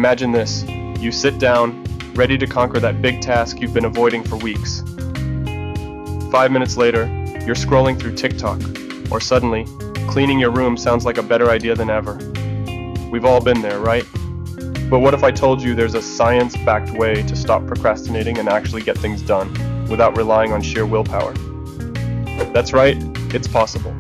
Imagine this. You sit down, ready to conquer that big task you've been avoiding for weeks. 5 minutes later, you're scrolling through TikTok, or suddenly, cleaning your room sounds like a better idea than ever. We've all been there, right? But what if I told you there's a science-backed way to stop procrastinating and actually get things done, without relying on sheer willpower? That's right, it's possible.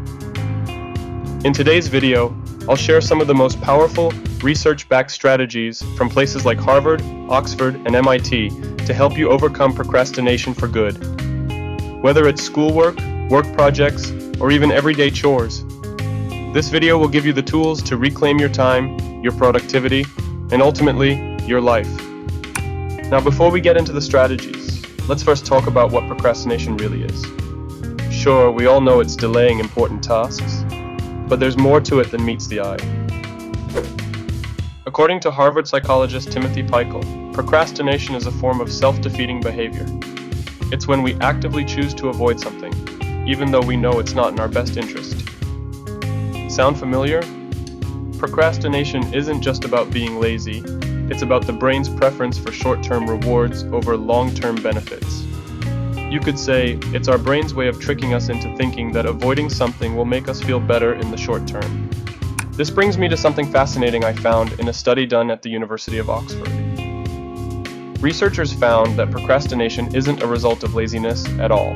In today's video, I'll share some of the most powerful, research-backed strategies from places like Harvard, Oxford, and MIT to help you overcome procrastination for good. Whether it's schoolwork, work projects, or even everyday chores, this video will give you the tools to reclaim your time, your productivity, and ultimately, your life. Now, before we get into the strategies, let's first talk about what procrastination really is. Sure, we all know it's delaying important tasks, but there's more to it than meets the eye. According to Harvard psychologist Timothy Peichel, procrastination is a form of self-defeating behavior. It's when we actively choose to avoid something, even though we know it's not in our best interest. Sound familiar? Procrastination isn't just about being lazy, it's about the brain's preference for short-term rewards over long-term benefits. You could say it's our brain's way of tricking us into thinking that avoiding something will make us feel better in the short term. This brings me to something fascinating I found in a study done at the University of Oxford. Researchers found that procrastination isn't a result of laziness at all.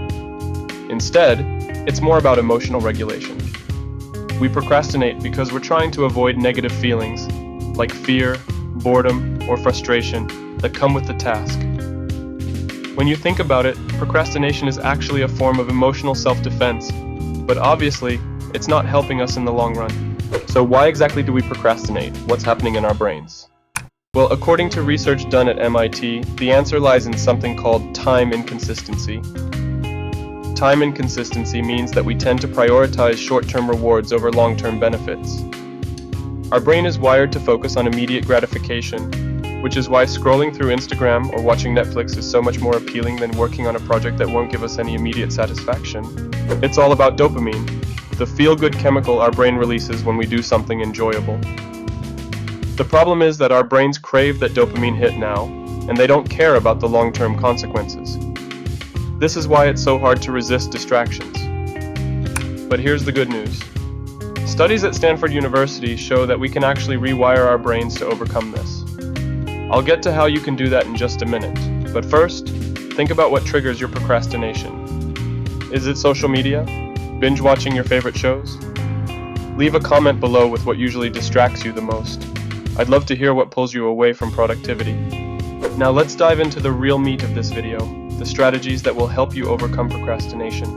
Instead, it's more about emotional regulation. We procrastinate because we're trying to avoid negative feelings, like fear, boredom, or frustration, that come with the task. When you think about it, procrastination is actually a form of emotional self-defense, but obviously, it's not helping us in the long run. So why exactly do we procrastinate? What's happening in our brains? Well, according to research done at MIT, the answer lies in something called time inconsistency. Time inconsistency means that we tend to prioritize short-term rewards over long-term benefits. Our brain is wired to focus on immediate gratification, which is why scrolling through Instagram or watching Netflix is so much more appealing than working on a project that won't give us any immediate satisfaction. It's all about dopamine, the feel-good chemical our brain releases when we do something enjoyable. The problem is that our brains crave that dopamine hit now, and they don't care about the long-term consequences. This is why it's so hard to resist distractions. But here's the good news. Studies at Stanford University show that we can actually rewire our brains to overcome this. I'll get to how you can do that in just a minute, but first, think about what triggers your procrastination. Is it social media? Binge watching your favorite shows? Leave a comment below with what usually distracts you the most. I'd love to hear what pulls you away from productivity. Now let's dive into the real meat of this video, the strategies that will help you overcome procrastination.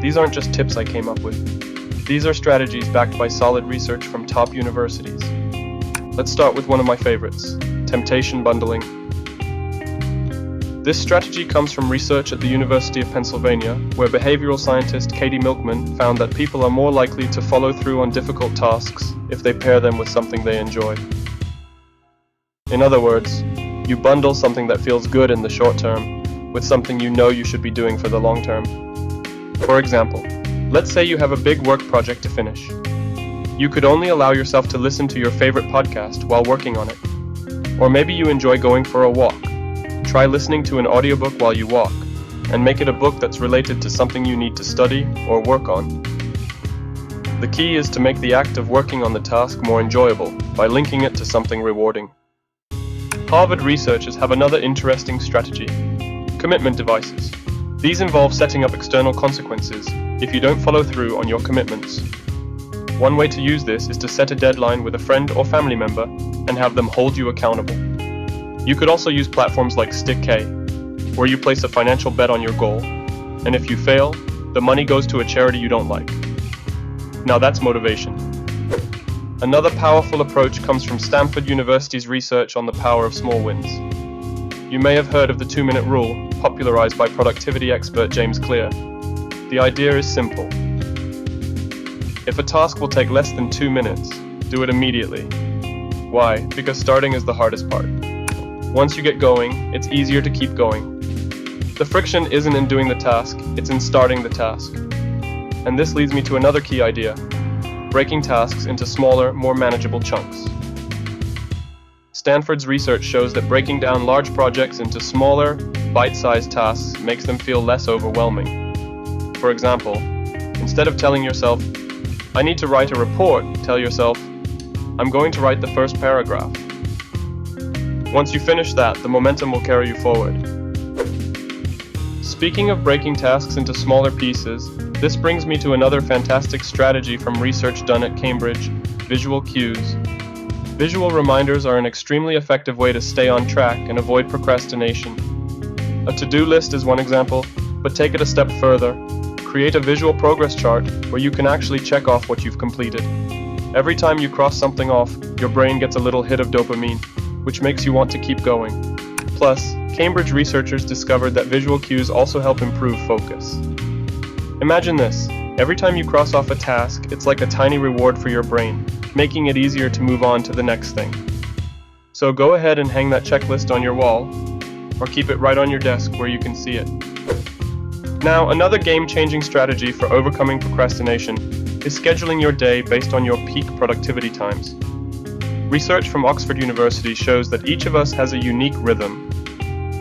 These aren't just tips I came up with. These are strategies backed by solid research from top universities. Let's start with one of my favorites, temptation bundling. This strategy comes from research at the University of Pennsylvania, where behavioral scientist Katie Milkman found that people are more likely to follow through on difficult tasks if they pair them with something they enjoy. In other words, you bundle something that feels good in the short term with something you know you should be doing for the long term. For example, let's say you have a big work project to finish. You could only allow yourself to listen to your favorite podcast while working on it. Or maybe you enjoy going for a walk. Try listening to an audiobook while you walk, and make it a book that's related to something you need to study or work on. The key is to make the act of working on the task more enjoyable by linking it to something rewarding. Harvard researchers have another interesting strategy: commitment devices. These involve setting up external consequences if you don't follow through on your commitments. One way to use this is to set a deadline with a friend or family member and have them hold you accountable. You could also use platforms like StickK, where you place a financial bet on your goal, and if you fail, the money goes to a charity you don't like. Now that's motivation. Another powerful approach comes from Stanford University's research on the power of small wins. You may have heard of the 2-minute rule, popularized by productivity expert James Clear. The idea is simple. If a task will take less than 2 minutes, do it immediately. Why? Because starting is the hardest part. Once you get going, it's easier to keep going. The friction isn't in doing the task, it's in starting the task. And this leads me to another key idea: breaking tasks into smaller, more manageable chunks. Stanford's research shows that breaking down large projects into smaller, bite-sized tasks makes them feel less overwhelming. For example, instead of telling yourself, "I need to write a report," tell yourself, "I'm going to write the first paragraph." Once you finish that, the momentum will carry you forward. Speaking of breaking tasks into smaller pieces, this brings me to another fantastic strategy from research done at Cambridge: visual cues. Visual reminders are an extremely effective way to stay on track and avoid procrastination. A to-do list is one example, but take it a step further. Create a visual progress chart where you can actually check off what you've completed. Every time you cross something off, your brain gets a little hit of dopamine, which makes you want to keep going. Plus, Cambridge researchers discovered that visual cues also help improve focus. Imagine this: every time you cross off a task, it's like a tiny reward for your brain, making it easier to move on to the next thing. So go ahead and hang that checklist on your wall, or keep it right on your desk where you can see it. Now, another game-changing strategy for overcoming procrastination is scheduling your day based on your peak productivity times. Research from Oxford University shows that each of us has a unique rhythm,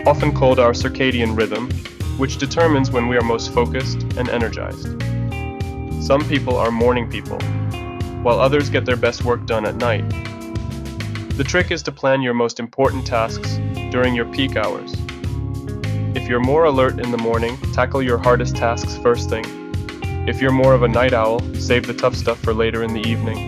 often called our circadian rhythm, which determines when we are most focused and energized. Some people are morning people, while others get their best work done at night. The trick is to plan your most important tasks during your peak hours. If you're more alert in the morning, tackle your hardest tasks first thing. If you're more of a night owl, save the tough stuff for later in the evening.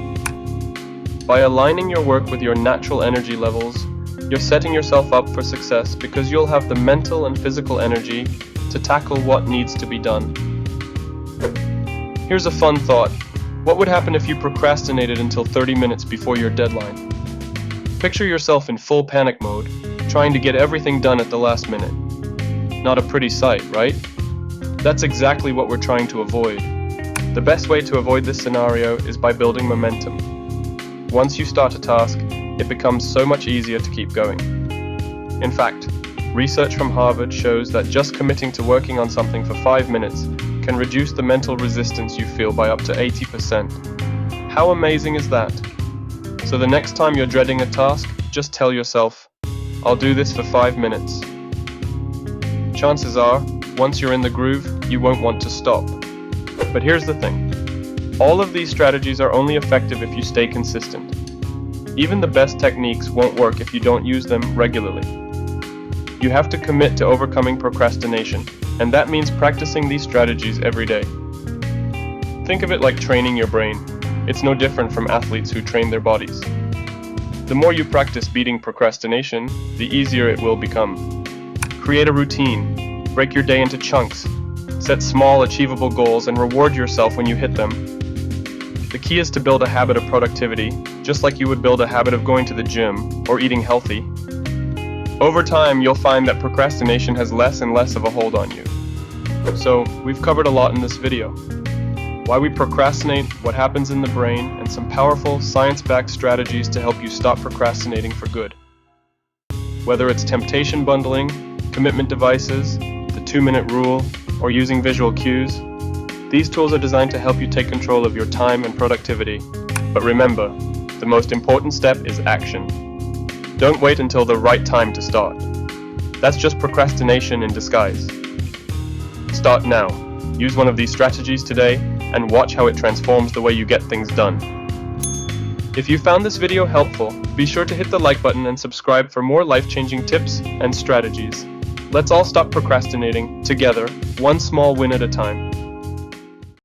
By aligning your work with your natural energy levels, you're setting yourself up for success because you'll have the mental and physical energy to tackle what needs to be done. Here's a fun thought. What would happen if you procrastinated until 30 minutes before your deadline? Picture yourself in full panic mode, trying to get everything done at the last minute. Not a pretty sight, right? That's exactly what we're trying to avoid. The best way to avoid this scenario is by building momentum. Once you start a task, it becomes so much easier to keep going. In fact, research from Harvard shows that just committing to working on something for 5 minutes can reduce the mental resistance you feel by up to 80%. How amazing is that? So the next time you're dreading a task, just tell yourself, "I'll do this for 5 minutes." Chances are, once you're in the groove, you won't want to stop. But here's the thing. All of these strategies are only effective if you stay consistent. Even the best techniques won't work if you don't use them regularly. You have to commit to overcoming procrastination, and that means practicing these strategies every day. Think of it like training your brain. It's no different from athletes who train their bodies. The more you practice beating procrastination, the easier it will become. Create a routine. Break your day into chunks. Set small, achievable goals and reward yourself when you hit them. The key is to build a habit of productivity, just like you would build a habit of going to the gym or eating healthy. Over time, you'll find that procrastination has less and less of a hold on you. So, we've covered a lot in this video. Why we procrastinate, what happens in the brain, and some powerful, science-backed strategies to help you stop procrastinating for good. Whether it's temptation bundling, commitment devices, the 2-minute rule, or using visual cues, these tools are designed to help you take control of your time and productivity. But remember, the most important step is action. Don't wait until the right time to start. That's just procrastination in disguise. Start now. Use one of these strategies today and watch how it transforms the way you get things done. If you found this video helpful, be sure to hit the like button and subscribe for more life-changing tips and strategies. Let's all stop procrastinating together, one small win at a time.